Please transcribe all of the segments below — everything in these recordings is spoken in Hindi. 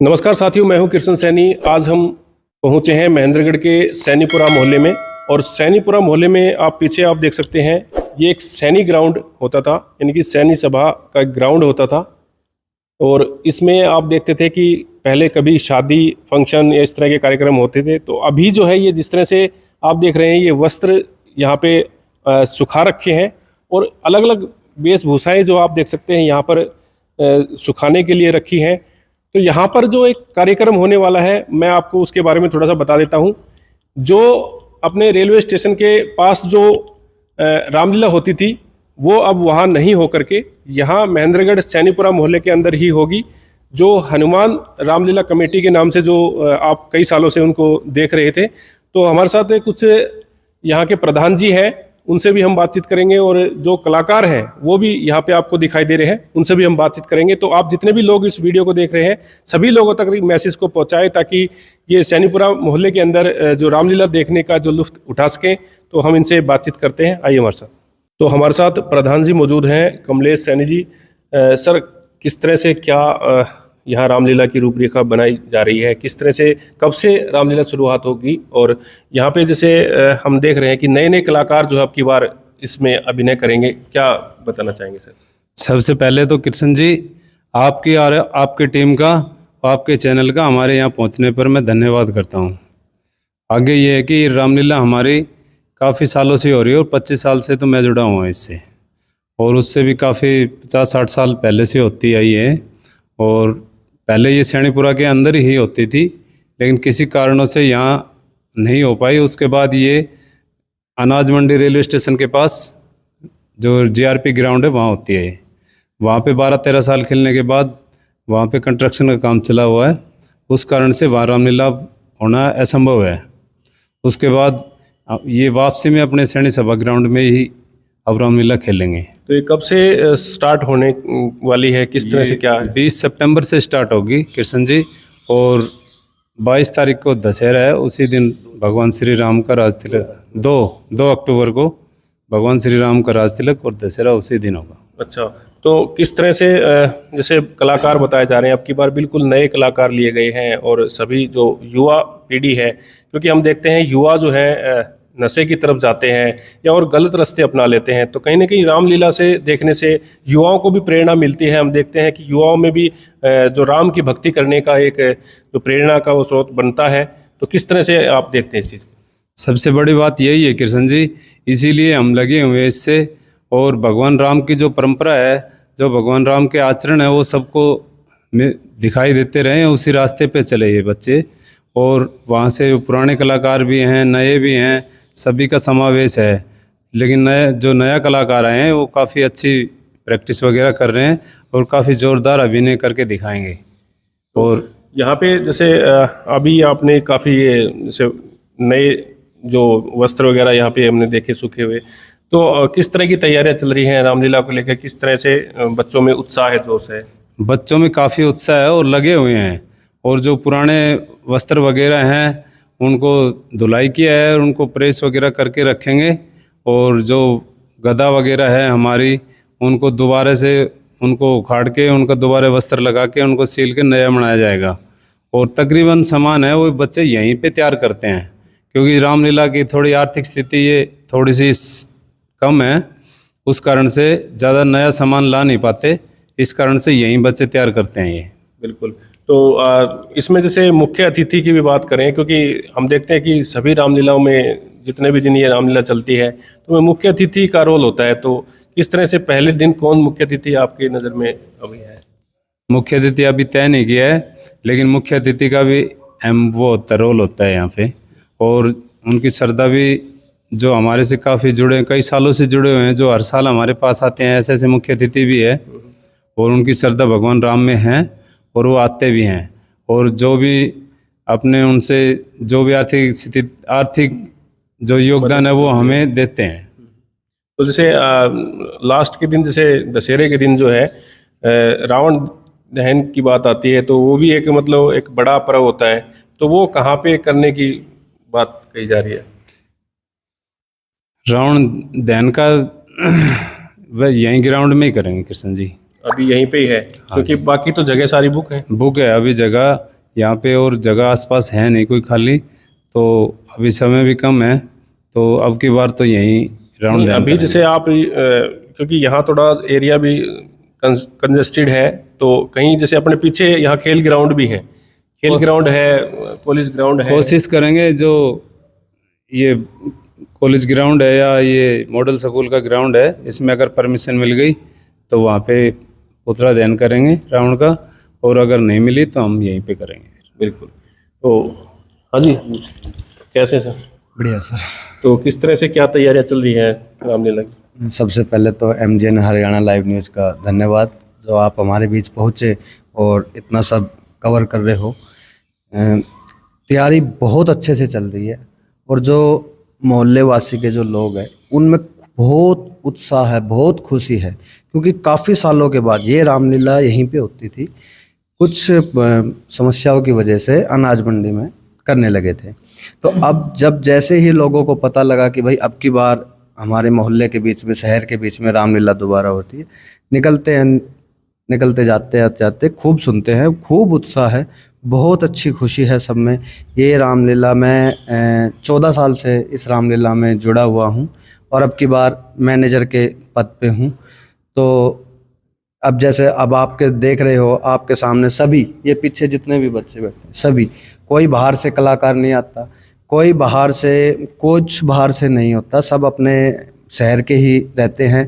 नमस्कार साथियों, मैं हूं कृष्ण सैनी। आज हम पहुंचे हैं महेंद्रगढ़ के सैनीपुरा मोहल्ले में। और सैनीपुरा मोहल्ले में आप पीछे आप देख सकते हैं, ये एक सैनी ग्राउंड होता था, यानी कि सैनी सभा का एक ग्राउंड होता था। और इसमें आप देखते थे कि पहले कभी शादी फंक्शन या इस तरह के कार्यक्रम होते थे। तो अभी जो है ये जिस तरह से आप देख रहे हैं, ये वस्त्र यहाँ पे सुखा रखे हैं और अलग अलग वेशभूषाएँ जो आप देख सकते हैं यहाँ पर सुखाने के लिए रखी हैं। तो यहाँ पर जो एक कार्यक्रम होने वाला है, मैं आपको उसके बारे में थोड़ा सा बता देता हूँ। जो अपने रेलवे स्टेशन के पास जो रामलीला होती थी, वो अब वहाँ नहीं हो करके यहाँ महेंद्रगढ़ सैनीपुरा मोहल्ले के अंदर ही होगी। जो हनुमान रामलीला कमेटी के नाम से जो आप कई सालों से उनको देख रहे थे, तो हमारे साथ कुछ यहाँ के प्रधान जी हैं, उनसे भी हम बातचीत करेंगे। और जो कलाकार हैं वो भी यहाँ पे आपको दिखाई दे रहे हैं, उनसे भी हम बातचीत करेंगे। तो आप जितने भी लोग इस वीडियो को देख रहे हैं, सभी लोगों तक मैसेज को पहुँचाएं, ताकि ये सैनीपुरा मोहल्ले के अंदर जो रामलीला देखने का जो लुत्फ उठा सकें। तो हम इनसे बातचीत करते हैं, आइए हमारे साथ। तो हमारे साथ प्रधान जी मौजूद हैं, कमलेश सैनी जी। सर, किस तरह से क्या यहाँ रामलीला की रूपरेखा बनाई जा रही है, किस तरह से कब से रामलीला शुरुआत होगी? और यहाँ पे जैसे हम देख रहे हैं कि नए नए कलाकार जो अब की बार इसमें अभिनय करेंगे, क्या बताना चाहेंगे सर? सबसे पहले तो कृष्ण जी, आपकी और आपकी टीम का, आपके चैनल का हमारे यहाँ पहुँचने पर मैं धन्यवाद करता हूँ। आगे ये है कि रामलीला हमारी काफ़ी सालों से हो रही है और 25 साल से तो मैं जुड़ा हुआ इससे, और उससे भी काफ़ी 50-60 साल पहले से होती आई है। और पहले ये सैनीपुरा के अंदर ही होती थी, लेकिन किसी कारणों से यहाँ नहीं हो पाई। उसके बाद ये अनाज मंडी रेलवे स्टेशन के पास जो जीआरपी ग्राउंड है वहाँ होती है। वहाँ पे 12-13 साल खेलने के बाद वहाँ पे कंस्ट्रक्शन का काम चला हुआ है, उस कारण से वहाँ रामलीला होना असंभव है। उसके बाद ये वापसी में अपने सैनी सभा ग्राउंड में ही अब रामलीला खेलेंगे। तो ये कब से स्टार्ट होने वाली है, किस तरह से क्या है? 20 सितंबर से स्टार्ट होगी कृष्ण जी, और 22 तारीख को दशहरा है। उसी दिन भगवान श्री राम का राज तिलक, 2 अक्टूबर को भगवान श्री राम का राज तिलक और दशहरा उसी दिन होगा। अच्छा, तो किस तरह से जैसे कलाकार बताए जा रहे हैं, अब की बार बिल्कुल नए कलाकार लिए गए हैं और सभी जो युवा पीढ़ी है, क्योंकि हम देखते हैं युवा जो है नशे की तरफ जाते हैं या और गलत रास्ते अपना लेते हैं। तो कहीं ना कहीं रामलीला से देखने से युवाओं को भी प्रेरणा मिलती है। हम देखते हैं कि युवाओं में भी जो राम की भक्ति करने का एक जो प्रेरणा का वो स्रोत बनता है। तो किस तरह से आप देखते हैं इस चीज़? सबसे बड़ी बात यही है कृष्ण जी, इसीलिए हम लगे हुए हैं इससे। और भगवान राम की जो परंपरा है, जो भगवान राम के आचरण है, वो सबको दिखाई देते रहे, उसी रास्ते पे चले ये बच्चे। और वहाँ से पुराने कलाकार भी हैं, नए भी हैं, सभी का समावेश है। लेकिन जो नया कलाकार आए हैं वो काफ़ी अच्छी प्रैक्टिस वगैरह कर रहे हैं और काफ़ी ज़ोरदार अभिनय करके दिखाएंगे। और यहाँ पे जैसे अभी आपने काफ़ी जैसे नए जो वस्त्र वगैरह यहाँ पे हमने देखे सूखे हुए, तो किस तरह की तैयारियाँ चल रही हैं रामलीला को लेकर? किस तरह से बच्चों में उत्साह है, जोश है? बच्चों में काफ़ी उत्साह है और लगे हुए हैं। और जो पुराने वस्त्र वगैरह हैं उनको धुलाई किया है और उनको प्रेस वगैरह करके रखेंगे। और जो गदा वगैरह है हमारी, उनको दोबारा से उनको उखाड़ के उनका दोबारा वस्त्र लगा के उनको सील के नया बनाया जाएगा। और तकरीबन सामान है वो बच्चे यहीं पे तैयार करते हैं, क्योंकि रामलीला की थोड़ी आर्थिक स्थिति ये थोड़ी सी कम है, उस कारण से ज़्यादा नया सामान ला नहीं पाते, इस कारण से यहीं बच्चे तैयार करते हैं ये। बिल्कुल। तो इसमें जैसे मुख्य अतिथि की भी बात करें, क्योंकि हम देखते हैं कि सभी रामलीलाओं में जितने भी दिन ये रामलीला चलती है तो मुख्य अतिथि का रोल होता है। तो किस तरह से पहले दिन कौन मुख्य अतिथि आपकी नज़र में अभी है? मुख्य अतिथि अभी तय नहीं किया है, लेकिन मुख्य अतिथि का भी वो होता रोल होता है यहाँ पे। और उनकी श्रद्धा भी जो हमारे से काफ़ी जुड़े हैं, कई सालों से जुड़े हुए हैं, जो हर साल हमारे पास आते हैं, ऐसे ऐसे मुख्य अतिथि भी है। और उनकी श्रद्धा भगवान राम में है और वो आते भी हैं। और जो भी अपने उनसे जो भी आर्थिक जो योगदान है वो हमें देते हैं। तो जैसे लास्ट के दिन, जैसे दशहरे के दिन जो है रावण दहन की बात आती है, तो वो भी एक मतलब एक बड़ा पर्व होता है। तो वो कहाँ पे करने की बात कही जा रही है? रावण दहन का वह यहीं ग्राउंड में ही करेंगे कृष्ण जी। अभी यहीं पे ही है? क्योंकि बाकी तो जगह सारी बुक है। बुक है, अभी जगह यहाँ पे और जगह आसपास है नहीं कोई खाली, तो अभी समय भी कम है, तो अब की बार तो यहीं राउंड अभी जैसे आप क्योंकि यहाँ थोड़ा एरिया भी कंजेस्टेड है, तो कहीं जैसे अपने पीछे यहाँ खेल ग्राउंड भी है, खेल ग्राउंड है, पुलिस ग्राउंड है। कोशिश करेंगे जो ये कॉलेज ग्राउंड है या ये मॉडल स्कूल का ग्राउंड है, इसमें अगर परमिशन मिल गई तो वहाँ पे पुतला दहन करेंगे राउंड का, और अगर नहीं मिली तो हम यहीं पे करेंगे। बिल्कुल। तो हाँ जी, कैसे सर? बढ़िया सर। तो किस तरह से क्या तैयारियां चल रही है रामलीला की? सबसे पहले तो MJN हरियाणा लाइव न्यूज़ का धन्यवाद, जो आप हमारे बीच पहुँचे और इतना सब कवर कर रहे हो। तैयारी बहुत अच्छे से चल रही है, और जो मोहल्ले वासी के जो लोग हैं उनमें बहुत उत्साह है, बहुत खुशी है, क्योंकि काफ़ी सालों के बाद ये रामलीला यहीं पे होती थी। कुछ समस्याओं की वजह से अनाज मंडी में करने लगे थे, तो अब जब जैसे ही लोगों को पता लगा कि भाई अब की बार हमारे मोहल्ले के बीच में, शहर के बीच में रामलीला दोबारा होती है, निकलते जाते खूब सुनते हैं, खूब उत्साह है, बहुत अच्छी खुशी है सब में। ये रामलीला मैं 14 साल से इस रामलीला में जुड़ा हुआ हूँ, और अब की बार मैनेजर के पद पे हूँ। तो अब जैसे अब आपके देख रहे हो, आपके सामने सभी ये पीछे जितने भी बच्चे बैठे सभी, कोई बाहर से कलाकार नहीं आता, कोई बाहर से कोच बाहर से नहीं होता, सब अपने शहर के ही रहते हैं।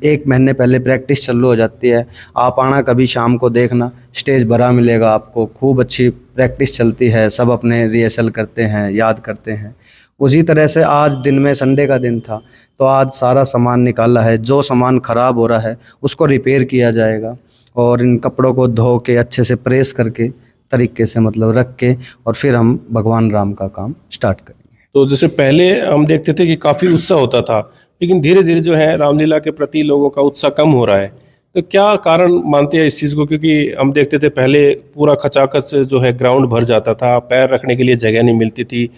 1 महीने पहले प्रैक्टिस चालू हो जाती है। आप आना कभी शाम को देखना, स्टेज भरा मिलेगा आपको, खूब अच्छी प्रैक्टिस चलती है, सब अपने रिहर्सल करते हैं, याद करते हैं। उसी तरह से आज दिन में संडे का दिन था, तो आज सारा सामान निकाला है, जो सामान ख़राब हो रहा है उसको रिपेयर किया जाएगा, और इन कपड़ों को धो के अच्छे से प्रेस करके तरीके से मतलब रख के, और फिर हम भगवान राम का काम स्टार्ट करेंगे। तो जैसे पहले हम देखते थे कि काफ़ी उत्साह होता था, लेकिन धीरे धीरे जो है रामलीला के प्रति लोगों का उत्साह कम हो रहा है, तो क्या कारण मानते हैं इस चीज़ को? क्योंकि हम देखते थे पहले पूरा खचाखच जो है ग्राउंड भर जाता था, पैर रखने के लिए जगह नहीं मिलती थी,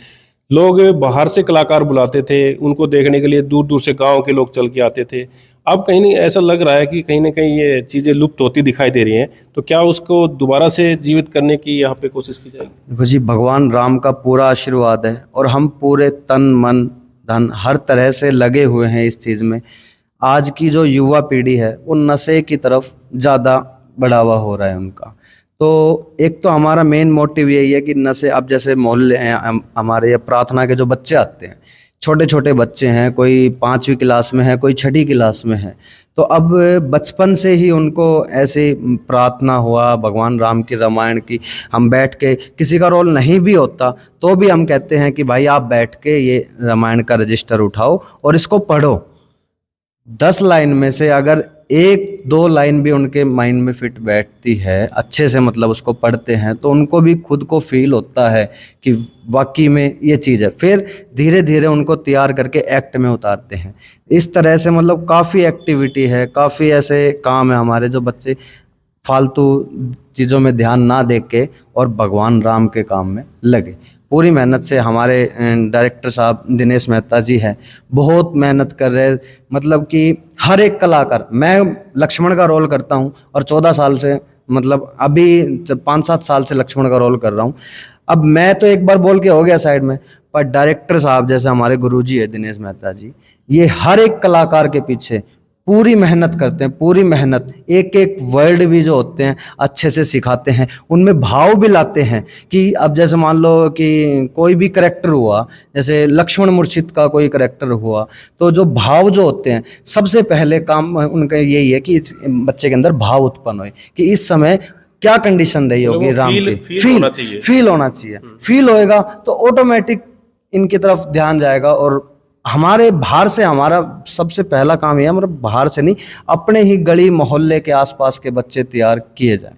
लोग बाहर से कलाकार बुलाते थे, उनको देखने के लिए दूर दूर से गांव के लोग चल के आते थे। अब कहीं नहीं ऐसा लग रहा है कि कहीं ना कहीं ये चीज़ें लुप्त होती दिखाई दे रही हैं, तो क्या उसको दोबारा से जीवित करने की यहाँ पे कोशिश की जाएगी? देखो जी, भगवान राम का पूरा आशीर्वाद है, और हम पूरे तन मन धन हर तरह से लगे हुए हैं इस चीज़ में। आज की जो युवा पीढ़ी है वो नशे की तरफ ज़्यादा बढ़ावा हो रहा है उनका, तो एक तो हमारा मेन मोटिव यही है कि नशे, अब जैसे मोहल्ले हमारे या प्रार्थना के जो बच्चे आते हैं, छोटे छोटे बच्चे हैं, कोई 5वीं क्लास में है, कोई 6ठी क्लास में है, तो अब बचपन से ही उनको ऐसे प्रार्थना हुआ, भगवान राम की रामायण की, हम बैठ के, किसी का रोल नहीं भी होता तो भी हम कहते हैं कि भाई आप बैठ के ये रामायण का रजिस्टर उठाओ और इसको पढ़ो। 10 लाइन में से अगर 1-2 लाइन भी उनके माइंड में फिट बैठती है, अच्छे से मतलब उसको पढ़ते हैं, तो उनको भी खुद को फील होता है कि वाकई में ये चीज़ है। फिर धीरे धीरे उनको तैयार करके एक्ट में उतारते हैं। इस तरह से मतलब काफ़ी एक्टिविटी है, काफ़ी ऐसे काम है हमारे, जो बच्चे फालतू चीज़ों में ध्यान ना दे के और भगवान राम के काम में लगे। पूरी मेहनत से हमारे डायरेक्टर साहब दिनेश मेहता जी हैं, बहुत मेहनत कर रहे, मतलब कि हर एक कलाकार, मैं लक्ष्मण का रोल करता हूं और 14 साल से, मतलब अभी 5-7 साल से लक्ष्मण का रोल कर रहा हूं। अब मैं तो एक बार बोल के हो गया साइड में, पर डायरेक्टर साहब जैसे हमारे गुरुजी है दिनेश मेहता जी, ये हर एक कलाकार के पीछे पूरी मेहनत करते हैं, पूरी मेहनत, एक एक वर्ड भी जो होते हैं अच्छे से सिखाते हैं, उनमें भाव भी लाते हैं कि अब जैसे मान लो कि कोई भी करैक्टर हुआ, जैसे लक्ष्मण मूर्छित का कोई करैक्टर हुआ, तो जो भाव जो होते हैं, सबसे पहले काम उनका यही है कि इस बच्चे के अंदर भाव उत्पन्न हो कि इस समय क्या कंडीशन रही होगी राम की, फील होना चाहिए। फील होएगा तो ऑटोमेटिक इनकी तरफ ध्यान जाएगा। और हमारे बाहर से, हमारा सबसे पहला काम यह है, मतलब बाहर से नहीं, अपने ही गली मोहल्ले के आसपास के बच्चे तैयार किए जाएं।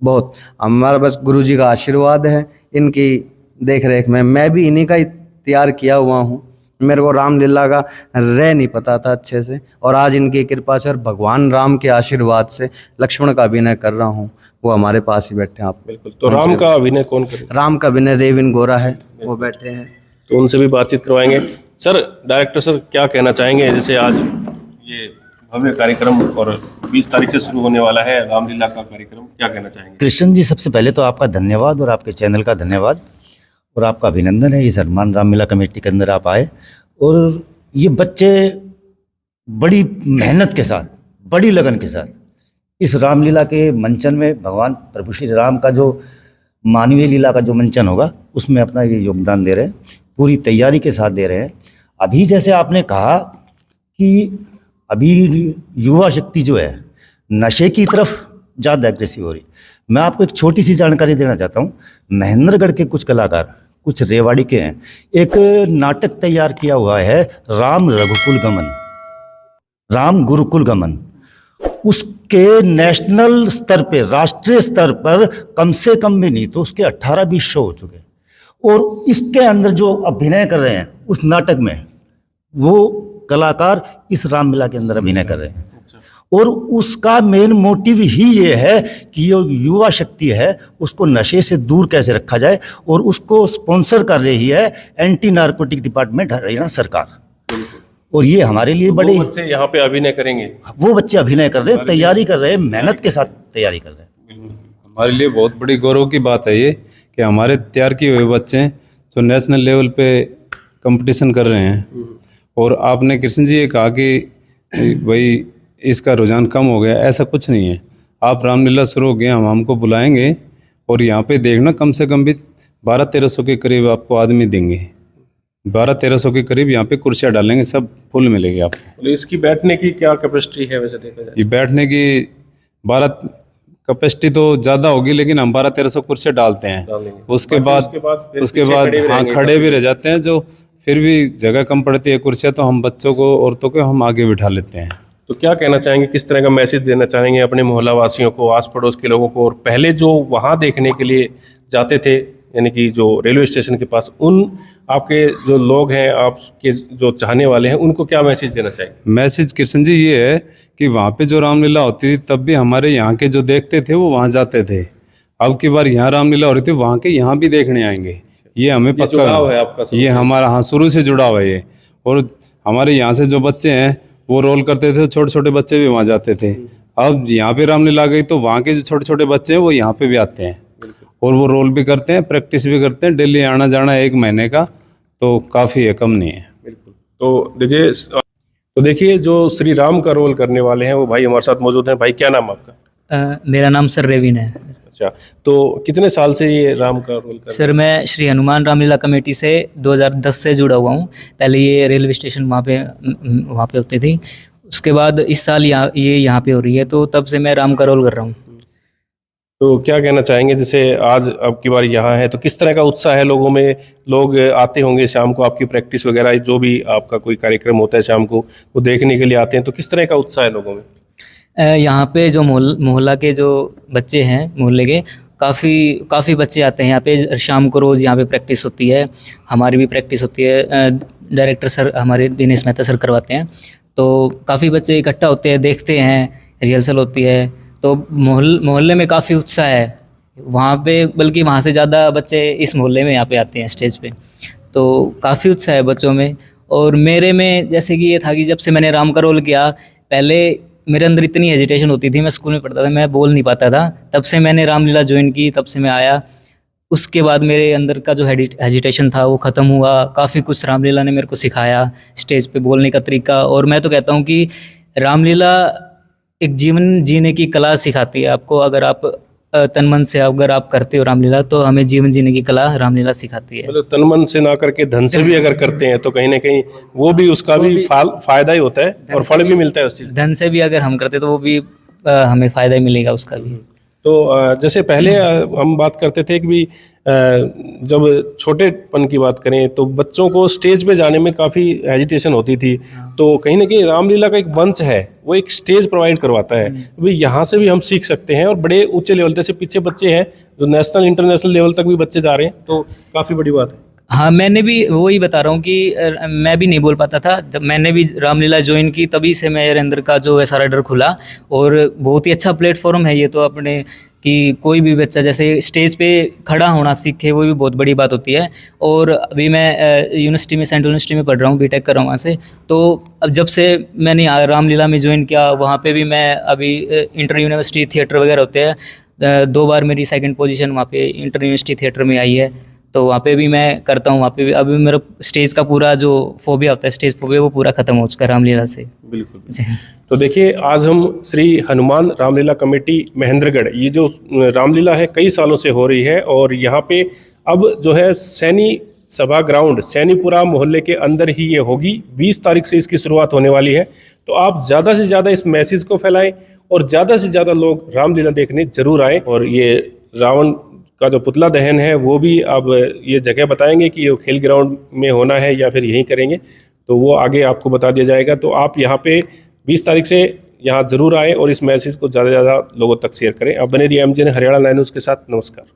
बहुत हमारा बस गुरुजी का आशीर्वाद है, इनकी देख रेख में मैं भी इन्हीं का ही तैयार किया हुआ हूँ। मेरे को रामलीला का रह नहीं पता था अच्छे से, और आज इनकी कृपा से और भगवान राम के आशीर्वाद से लक्ष्मण का अभिनय कर रहा हूँ, वो हमारे पास ही बैठे हैं। आप बिल्कुल, तो राम का अभिनय कौन करे? राम का अभिनय रेविन गोरा है, वो बैठे हैं, तो उनसे भी बातचीत करवाएंगे। सर, डायरेक्टर सर क्या कहना चाहेंगे, जैसे आज ये भव्य कार्यक्रम और 20 तारीख से शुरू होने वाला है रामलीला का कार्यक्रम, क्या कहना चाहेंगे? कृष्ण जी, सबसे पहले तो आपका धन्यवाद और आपके चैनल का धन्यवाद और आपका अभिनंदन है। इस हनुमान रामलीला कमेटी के अंदर आप आए और ये बच्चे बड़ी मेहनत के साथ, बड़ी लगन के साथ इस रामलीला के मंचन में भगवान प्रभु श्री राम का जो मानवीय लीला का जो मंचन होगा उसमें अपना ये योगदान दे रहे हैं, पूरी तैयारी के साथ दे रहे हैं। अभी जैसे आपने कहा कि अभी युवा शक्ति जो है नशे की तरफ ज़्यादा एग्रेसिव हो रही। मैं आपको एक छोटी सी जानकारी देना चाहता हूँ। महेंद्रगढ़ के कुछ कलाकार, कुछ रेवाड़ी के हैं, एक नाटक तैयार किया हुआ है राम रघुकुल गमन, राम गुरुकुल गमन। उसके नेशनल स्तर पे, राष्ट्रीय स्तर पर कम से कम भी नहीं तो उसके 18-20 शो हो चुके हैं और इसके अंदर जो अभिनय कर रहे हैं उस नाटक में, वो कलाकार इस रामलीला के अंदर अभिनय कर रहे हैं। और उसका मेन मोटिव ही ये है कि जो युवा शक्ति है उसको नशे से दूर कैसे रखा जाए और उसको स्पॉन्सर कर रही है एंटी नार्कोटिक डिपार्टमेंट हरियाणा सरकार। और ये हमारे लिए बड़े वो बच्चे यहाँ पे अभिनय करेंगे, वो बच्चे अभिनय कर रहे हैं, तैयारी कर रहे हैं, मेहनत के साथ तैयारी कर रहे हैं। हमारे लिए बहुत बड़ी गौरव की बात है ये कि हमारे तैयार किए हुए बच्चे हैं जो नेशनल लेवल पे कंपटीशन कर रहे हैं। और आपने कृष्ण जी ये कहा कि भाई इसका रुझान कम हो गया, ऐसा कुछ नहीं है। आप रामलीला शुरू हो गए, हम हमको बुलाएंगे और यहाँ पे देखना कम से कम भी 1200-1300 के करीब आपको आदमी देंगे। 1200-1300 के करीब यहाँ पे कुर्सियाँ डालेंगे, सब फुल मिलेगी आपको। तो इसकी बैठने की क्या कैपेसिटी है वैसे देखा जाए? ये बैठने की 12 कैपेसिटी तो ज़्यादा होगी, लेकिन हम 1200-1300 कुर्सियाँ डालते हैं। उसके बाद हाँ खड़े भी रह जाते हैं, जो फिर भी जगह कम पड़ती है कुर्सियाँ, तो हम बच्चों को, औरतों को हम आगे बिठा लेते हैं। तो क्या कहना चाहेंगे, किस तरह का मैसेज देना चाहेंगे अपने मोहल्ला वासियों को, आस पड़ोस के लोगों को, और पहले जो वहाँ देखने के लिए जाते थे यानी कि जो रेलवे स्टेशन के पास, उन आपके जो लोग हैं, आपके जो चाहने वाले हैं, उनको क्या मैसेज देना चाहेंगे? मैसेज कृष्ण जी ये है कि वहाँ पे जो रामलीला होती थी तब भी हमारे यहाँ के जो देखते थे वो वहाँ जाते थे। अब की बार यहाँ रामलीला हो रही थी, वहाँ के यहाँ भी देखने आएंगे, ये हमें पक्का जुड़ाव है आपका? ये हमारा हाँ शुरू से जुड़ा हुआ है ये। और हमारे यहाँ से जो बच्चे हैं वो रोल करते थे, छोटे छोटे बच्चे भी वहाँ जाते थे। अब यहाँ पे रामलीला आ गई तो वहाँ के जो छोटे छोटे बच्चे हैं वो यहाँ पे भी आते हैं और वो रोल भी करते हैं, प्रैक्टिस भी करते हैं। डेली आना जाना 1 महीने का तो काफ़ी है, कम नहीं है। बिल्कुल। तो देखिए जो श्री राम का रोल करने वाले हैं वो भाई हमारे साथ मौजूद हैं। भाई क्या नाम आपका? मेरा नाम सर रेविन है। अच्छा, तो कितने साल से ये राम का रोल कर? सर मैं श्री हनुमान रामलीला कमेटी से 2010 से जुड़ा हुआ हूँ। पहले ये रेलवे स्टेशन वहाँ पे होती थी, उसके बाद इस साल यहाँ पे हो रही है, तो तब से मैं राम का रोल कर रहा हूँ। तो क्या कहना चाहेंगे, जैसे आज अब की बार यहाँ है तो किस तरह का उत्साह है लोगों में? लोग आते होंगे शाम को, आपकी प्रैक्टिस वगैरह जो भी आपका कोई कार्यक्रम होता है शाम को, वो देखने के लिए आते हैं, तो किस तरह का उत्साह है लोगों में? यहाँ पे जो मोहल्ला के जो बच्चे हैं, मोहल्ले के काफ़ी बच्चे आते हैं यहाँ पे। शाम को रोज़ यहाँ पे प्रैक्टिस होती है, हमारी भी प्रैक्टिस होती है। डायरेक्टर सर हमारे दिनेश मेहता सर करवाते हैं, तो काफ़ी बच्चे इकट्ठा होते हैं, देखते हैं, रिहर्सल होती है। तो मोहल्ले में काफ़ी उत्साह है वहाँ पे, बल्कि वहाँ से ज़्यादा बच्चे इस मोहल्ले में यहाँ पे आते हैं स्टेज पे, तो काफ़ी उत्साह है बच्चों में। और मेरे में जैसे कि ये था कि जब से मैंने राम का रोल किया, पहले मेरे अंदर इतनी हेजिटेशन होती थी, मैं स्कूल में पढ़ता था, मैं बोल नहीं पाता था। तब से मैंने रामलीला ज्वाइन की, तब से मैं आया, उसके बाद मेरे अंदर का जो हेजिटेशन था वो ख़त्म हुआ। काफ़ी कुछ रामलीला ने मेरे को सिखाया, स्टेज पे बोलने का तरीका। और मैं तो कहता हूँ कि रामलीला एक जीवन जीने की कला सिखाती है आपको। अगर आप तन मन से अगर आप करते हो रामलीला, तो हमें जीवन जीने की कला रामलीला सिखाती है। मतलब तन मन से ना करके धन से भी अगर करते हैं तो कहीं ना कहीं वो भी उसका भी फायदा ही होता है और फल भी मिलता है उस चीज़। धन से भी अगर हम करते तो वो भी हमें फ़ायदा ही मिलेगा उसका भी। तो जैसे पहले हम बात करते थे कि भी जब छोटेपन की बात करें तो बच्चों को स्टेज पे जाने में काफ़ी हेजिटेशन होती थी, तो कहीं ना कहीं रामलीला का एक मंच है, वो एक स्टेज प्रोवाइड करवाता है। भाई यहाँ से भी हम सीख सकते हैं और बड़े ऊंचे लेवल, जैसे पीछे बच्चे हैं जो नेशनल इंटरनेशनल लेवल तक भी बच्चे जा रहे हैं, तो काफ़ी बड़ी बात है। हाँ, मैंने भी वही बता रहा हूँ कि मैं भी नहीं बोल पाता था। जब मैंने भी रामलीला ज्वाइन की तभी से मेरे अंदर का जो है सारा डर खुला। और बहुत ही अच्छा प्लेटफॉर्म है ये तो अपने, कि कोई भी बच्चा जैसे स्टेज पे खड़ा होना सीखे, वो भी बहुत बड़ी बात होती है। और अभी मैं यूनिवर्सिटी में, सेंट्रल यूनिवर्सिटी में पढ़ रहा हूँ, बीटेक कर रहा हूँ वहाँ से। तो अब जब से मैंने यहाँ रामलीला में ज्वाइन किया, वहाँ पे भी मैं अभी इंटर यूनिवर्सिटी थिएटर वगैरह होते हैं, 2 बार मेरी सेकंड पोजीशन वहाँ पे इंटर यूनिवर्सिटी थिएटर में आई है। तो वहाँ पे भी मैं करता हूँ, वहाँ पे भी अभी मेरा स्टेज का पूरा जो फोबिया होता है, स्टेज फोबिया, वो पूरा खत्म हो चुका है रामलीला से। बिल्कुल। तो देखिए, आज हम श्री हनुमान रामलीला कमेटी महेंद्रगढ़, ये जो रामलीला है कई सालों से हो रही है, और यहाँ पे अब जो है सैनी सभा ग्राउंड सैनीपुरा मोहल्ले के अंदर ही ये होगी। 20 तारीख से इसकी शुरुआत होने वाली है। तो आप ज़्यादा से ज़्यादा इस मैसेज को फैलाएं और ज़्यादा से ज़्यादा लोग रामलीला देखने जरूर आएँ। और ये रावण का जो पुतला दहन है वो भी अब ये जगह बताएंगे कि ये खेल ग्राउंड में होना है या फिर यहीं करेंगे, तो वो आगे आपको बता दिया जाएगा। तो आप यहाँ पे 20 तारीख से यहाँ ज़रूर आएँ और इस मैसेज को ज़्यादा से ज़्यादा लोगों तक शेयर करें। आप बने रहिए एमजे हरियाणा लाइव न्यूज़ के साथ। नमस्कार।